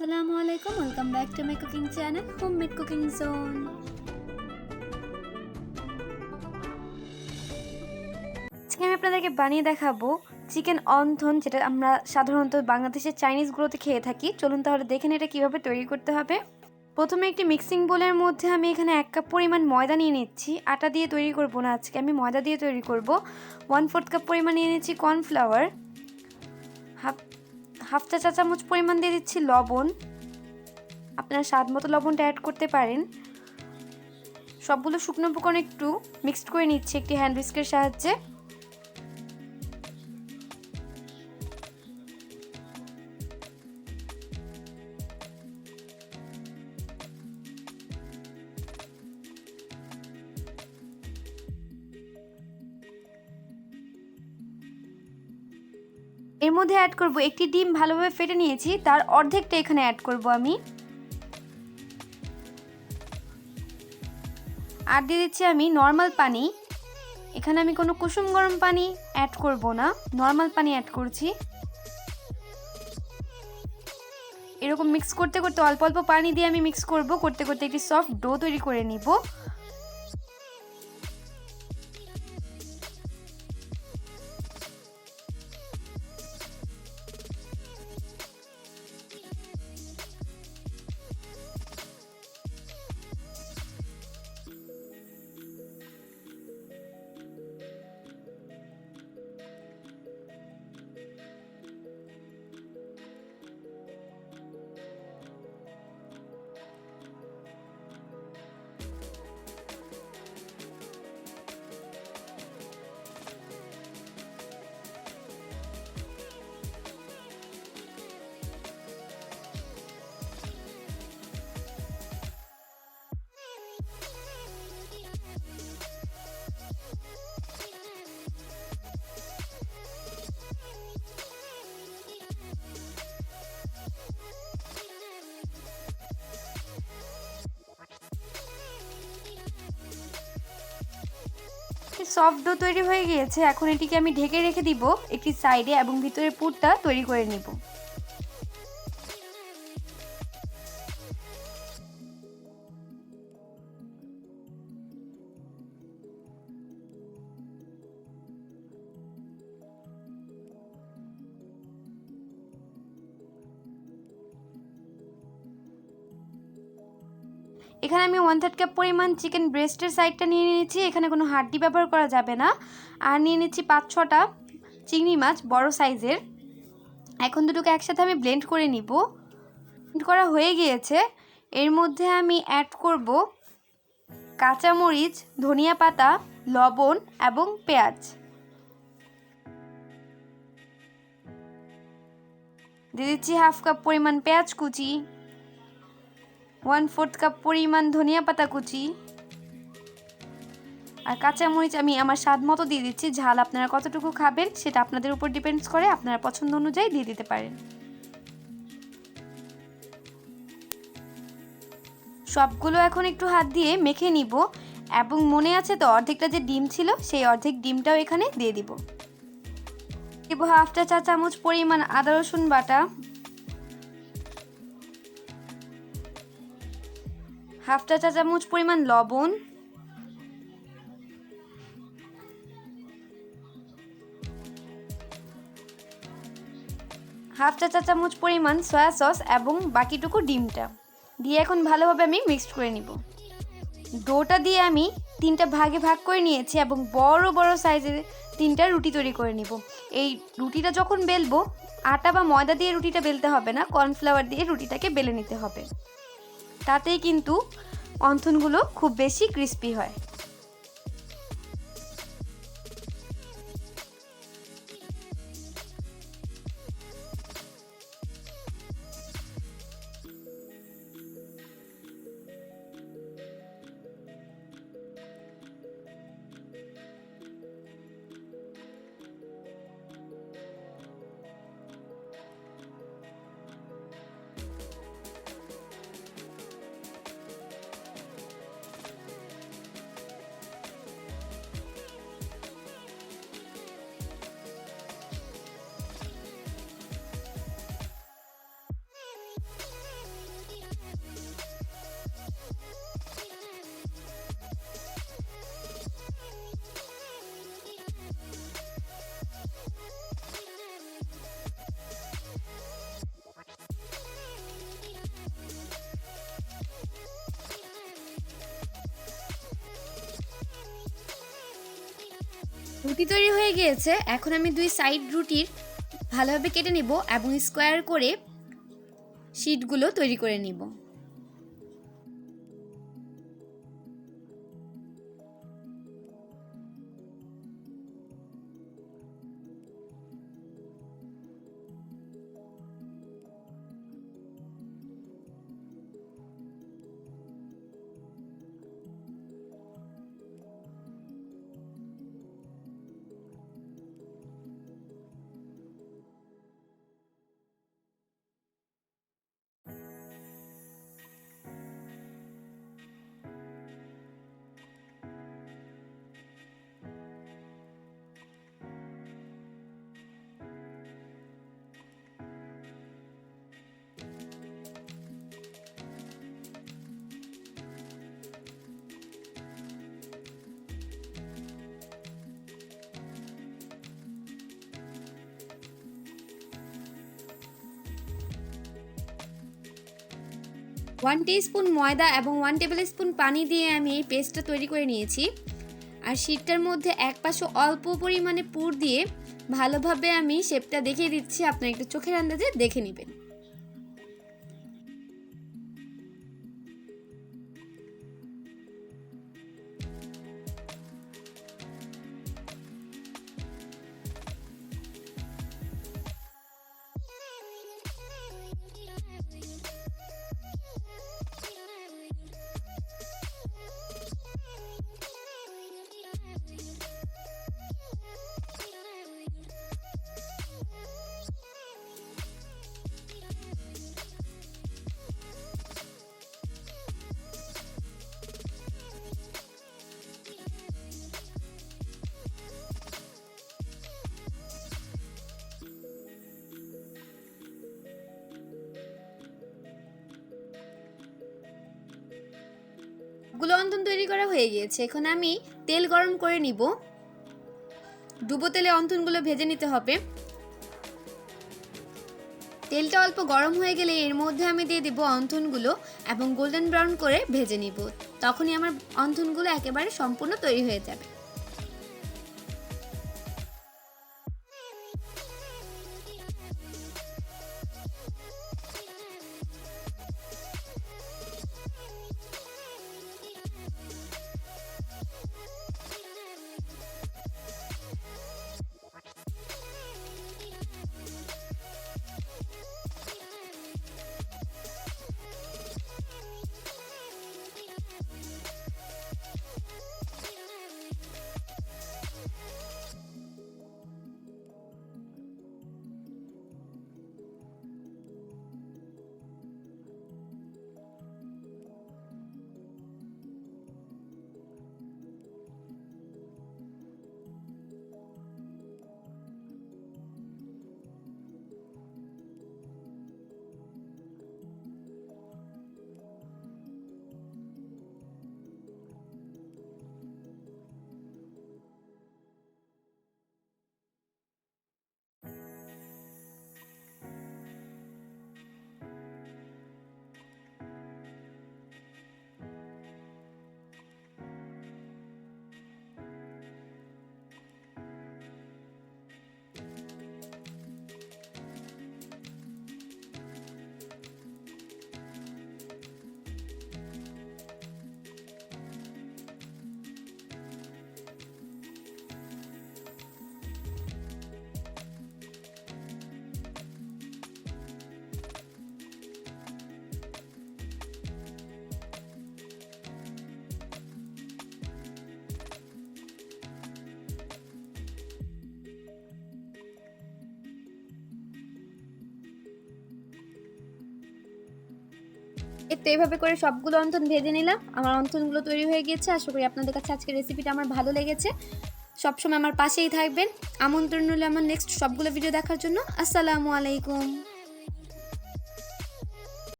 Assalamualaikum, welcome back to my cooking channel, Homemade Cooking Zone. আজকে আমি আপনাদেরকে বানিয়ে দেখাবো চিকেন অনথন, যেটা আমরা সাধারণত বাংলাদেশের চাইনিজগুলোতে খেয়ে থাকি। চলুন তাহলে দেখেন এটা কিভাবে তৈরি করতে হবে। প্রথমে একটি মিক্সিং বোলের মধ্যে আমি এখানে 1 কাপ পরিমাণ ময়দা নিয়ে নিচ্ছি। আটা দিয়ে তৈরি করব না, আজকে আমি ময়দা দিয়ে তৈরি করব। 1/4 কাপ পরিমাণ নিয়ে নিচ্ছি কর্নফ্লাওয়ার। হাফ চা চামচ পরিমাণ দিয়ে দিচ্ছি লবণ। আপনারা স্বাদ মতো লবণটা অ্যাড করতে পারেন। সবগুলো শুকনো উপকরণ একটু মিক্সড করে নিচ্ছি একটি হ্যান্ড হুইস্কের সাহায্যে। এর মধ্যে অ্যাড করব একটি ডিম ভালোভাবে ফেটে নিয়েছি, তার অর্ধেকটা এখানে অ্যাড করব আমি। আর দিয়ে দিচ্ছি আমি নর্মাল পানি। এখানে আমি কোনো কুসুম গরম পানি অ্যাড করব না, নর্মাল পানি অ্যাড করছি। এরকম মিক্স করতে করতে অল্প অল্প পানি দিয়ে আমি মিক্স করতে করতে একটি সফট ডো তৈরি করে নিব। সফট ডো তৈরি হয়ে গিয়েছে, এখন এটিকে আমি ঢেকে রেখে দিব একটি সাইডে এবং ভিতরের পুরটা তৈরি করে নিব। এখানে আমি 1/3 কাপ পরিমাণ চিকেন ব্রেস্টের সাইডটা নিয়ে নিয়েছি, এখানে কোনো হাড্ডি ব্যবহার করা যাবে না। আর নিয়ে নিচ্ছি 5-6টা চিংড়ি মাছ বড় সাইজের। এখন দুটোকে একসাথে আমি ব্লেন্ড করে নিব। ব্লেন্ড করা হয়ে গিয়েছে, এর মধ্যে আমি অ্যাড করব কাঁচামরিচ, ধনিয়া পাতা, লবণ এবং পেঁয়াজ। দিয়ে দিচ্ছি 1/2 কাপ পরিমাণ পেঁয়াজ কুচি, 1/4 কাপ পরিমাণ ধনিয়া পাতা কুচি, আর কাঁচামরিচ আমি আমার স্বাদ মতো দিয়ে দিচ্ছি। ঝাল আপনারা কতটুকু খাবেন সেটা আপনাদের উপর ডিপেন্ডস করে, আপনারা পছন্দ অনুযায়ী দিয়ে দিতে পারেন। সবগুলো এখন একটু হাত দিয়ে মেখে নিব এবং মনে আছে তো অর্ধেকটা যে ডিম ছিল সেই অর্ধেক ডিমটাও এখানে দিয়ে দিব। দিব 1/2 চা চামচ পরিমাণ আদা রসুন বাটা, 1/2 চা চামচ পরিমাণ লবণ, 1/2 চা চামচ পরিমাণ সয়া সস এবং বাকিটুকু ডিমটা দিয়ে এখন ভালোভাবে আমি মিক্সড করে নিব। ডোটা দিয়ে আমি 3টা ভাগে ভাগ করে নিয়েছি এবং বড় বড় সাইজের 3টা রুটি তৈরি করে নিব। এই রুটিটা যখন বেলবো, আটা বা ময়দা দিয়ে রুটিটা বেলতে হবে না, কর্নফ্লাওয়ার দিয়ে রুটিটাকে বেলে নিতে হবে। তাতেই কিন্তু অন্থনগুলো খুব বেশি ক্রিস্পি হয়। রুটি তৈরি হয়ে গিয়েছে। এখন আমি দুই সাইড রুটির ভালোভাবে কেটে নিব এবং স্কোয়ার করে শীটগুলো তৈরি করে নিব। ওয়ান টিস্পুন ময়দা এবং 1 টেবিল স্পুন পানি দিয়ে আমি এই পেস্টটা তৈরি করে নিয়েছি। আর শীটটার মধ্যে এক পাশে অল্প পরিমাণে পুর দিয়ে ভালোভাবে আমি শেপটা দেখিয়ে দিচ্ছি, আপনারা একটু চোখের আন্দাজে দেখে নেবেন। গুলো অন্তন তৈরি করা হয়ে গিয়েছে। এখন আমি তেল গরম করে নিব। ডুবো তেলে অন্তনগুলো ভেজে নিতে হবে। তেলটা অল্প গরম হয়ে গেলে এর মধ্যে আমি দিয়ে দিব অন্তনগুলো এবং গোল্ডেন ব্রাউন করে ভেজে নিব। তখনই আমার অন্তনগুলো একেবারে সম্পূর্ণ তৈরি হয়ে যাবে। তো এইভাবে করে সবগুলো অন্তন ভেজে নিলাম। আমার অন্তনগুলো তৈরি হয়ে গিয়েছে। আশা করি আপনাদের কাছে আজকের রেসিপিটা আমার ভালো লেগেছে। সবসময় আমার পাশেই থাকবেন। আমন্ত্রণ রইল আমার নেক্সট সবগুলো ভিডিও দেখার জন্য। আসসালামু আলাইকুম।